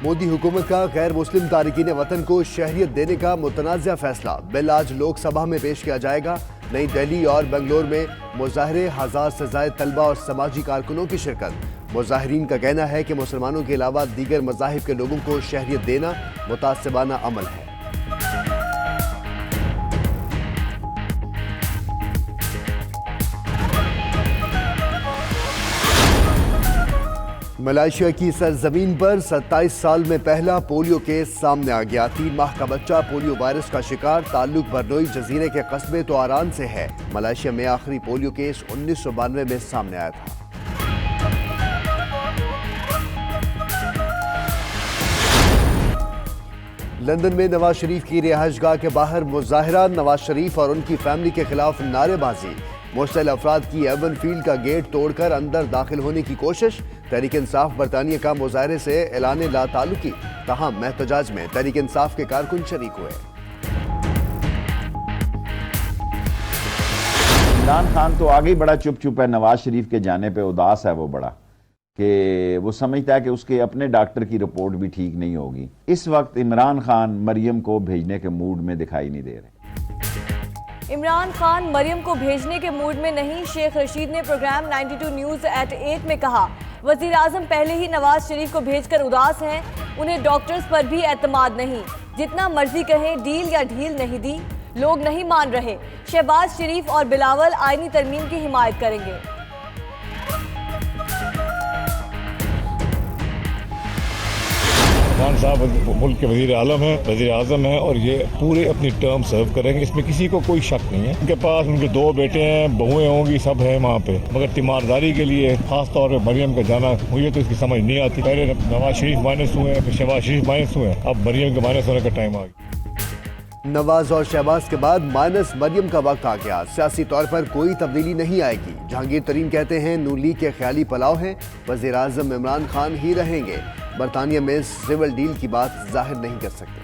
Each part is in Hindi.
मोदी हुकूमत का गैर मुस्लिम तारिकीन वतन को शहरियत देने का मुतनाज़ा फैसला। बिल आज लोकसभा में पेश किया जाएगा। नई दिल्ली और बेंगलोर में मुजाहरे, 1000 से ज़ायद तलबा और समाजी कारकुनों की शिरकत। मुजाहिरीन का कहना है कि मुसलमानों के अलावा दीगर मज़ाहिब के लोगों को शहरियत देना मुतासिबाना अमल है। मलेशिया की सरजमीन पर 27 साल में पहला पोलियो केस सामने आ गया। 3 माह का बच्चा पोलियो वायरस का शिकार। ताल्लुक बरनोई जजीरे के कस्बे तो आरान से है। मलेशिया में आखिरी पोलियो केस 1992 में सामने आया था। लंदन में नवाज शरीफ की रिहाइशगाह के बाहर मुजाहरा। नवाज शरीफ और उनकी फैमिली के खिलाफ नारेबाजी। मुश्तल अफराद की एवन फील्ड का गेट तोड़कर अंदर दाखिल होने की कोशिश। तहरीक इंसाफ बरतानिया का मुजाहरे से ऐलान ला ताल्लुकी। तहम एहतजाज में तहरीक इंसाफ के कारकुन शरीक हुए। इमरान खान तो आगे ही बड़ा चुप चुप है। नवाज शरीफ के जाने पे उदास है वो बड़ा, कि वो समझता है कि उसके अपने डॉक्टर की रिपोर्ट भी ठीक नहीं होगी। इस वक्त इमरान खान मरियम को भेजने के मूड में दिखाई नहीं दे रहे। इमरान खान मरियम को भेजने के मूड में नहीं। शेख रशीद ने प्रोग्राम 92 न्यूज़ एट 8 में कहा, वज़ीर आज़म पहले ही नवाज शरीफ को भेजकर उदास हैं। उन्हें डॉक्टर्स पर भी एतमाद नहीं। जितना मर्जी कहें, डील या ढील नहीं दी, लोग नहीं मान रहे। शहबाज शरीफ और बिलावल आईनी तरमीम की हिमायत करेंगे। खान साहब मुल्क के वज़ीर आज़म हैं और ये पूरे अपनी टर्म सर्व करेंगे। इसमें किसी को कोई शक नहीं है। उनके पास उनके 2 बेटे हैं, बहुएं होंगी, सब है वहाँ पे। मगर तीमारदारी के लिए खास तौर पे मरियम का जाना मुझे तो इसकी समझ नहीं आती। पहले नवाज शरीफ माइनस हुए, फिर शहबाज शरीफ माइनस हुए, अब मरियम के माइनस होने का टाइम आ गया। नवाज और शहबाज के बाद माइनस मरियम का वक्त आ गया। सियासी तौर पर कोई तब्दीली नहीं आएगी। जहांगीर तरीन कहते हैं नून लीग के ख्याली पलाव हैं, वज़ीर आज़म इमरान खान ही रहेंगे। बरतानिया में सिविल डील की बात जाहिर नहीं कर सकते।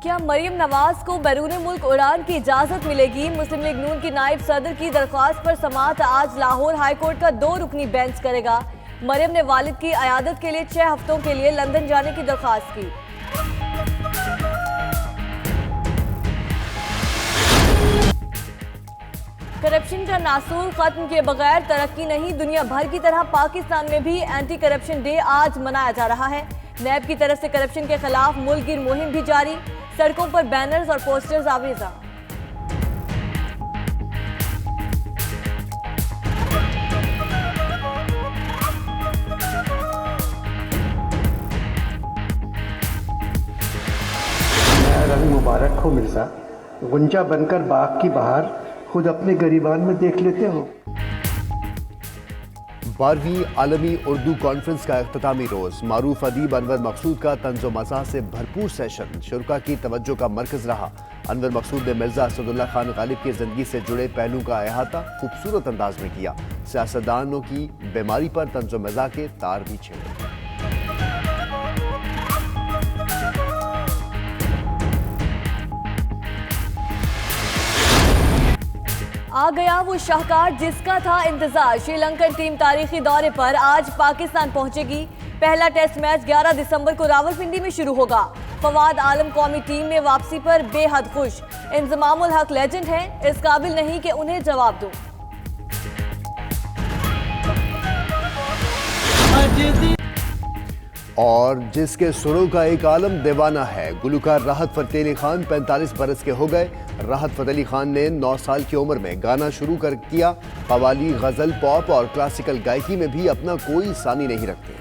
क्या मरियम नवाज को बैरून मुल्क उड़ान की इजाजत मिलेगी? मुस्लिम लीग नून की नायब सदर की दरख्वास्त पर समाअत आज लाहौर हाई कोर्ट का 2 रुकनी बेंच करेगा। मरियम ने वालिद की अयादत के लिए 6 हफ्तों के लिए लंदन जाने की दरख्वास्त की। करप्शन का नासूर खत्म किए बगैर तरक्की नहीं। दुनिया भर की तरह पाकिस्तान में भी एंटी करप्शन डे आज मनाया जा रहा है। नैब की तरफ से करप्शन के खिलाफ मुल्कगिर मुहिम भी जारी। सड़कों पर बैनर्स और पोस्टर्स आवेजा। रंग मुबारक हो मिर्जा, गुंजा बनकर बाग की बहार खुद अपने गरीबान में देख लेते हो। 12वीं आलमी उर्दू कॉन्फ्रेंस का इख्तितामी रोज। मारूफ अदीब अनवर मकसूद का तंज़ो मज़ाह से भरपूर सेशन शुरका की तवज्जो का मरकज रहा। अनवर मकसूद ने मिर्जा असदुल्ला खान गालिब की जिंदगी से जुड़े पहलू का अहाता खूबसूरत अंदाज में किया। सियासतदानों की बीमारी पर तंज़ो मज़ाह के तार भी छेड़े। आ गया वो शाहकार जिसका था इंतजार। श्रीलंकन टीम तारीखी दौरे पर आज पाकिस्तान पहुंचेगी। पहला टेस्ट मैच 11 दिसंबर को रावलपिंडी में शुरू होगा। फवाद आलम कौमी टीम में वापसी पर बेहद खुश। इंजमामुल हक लेजेंड हैं, इस काबिल नहीं कि उन्हें जवाब दूं। और जिसके सुरों का एक आलम दीवाना है। गुलकार राहत फ़तेह अली खान 45 बरस के हो गए। राहत फ़तेह अली खान ने 9 साल की उम्र में गाना शुरू कर किया। कव्वाली, गज़ल, पॉप और क्लासिकल गायकी में भी अपना कोई सानी नहीं रखते।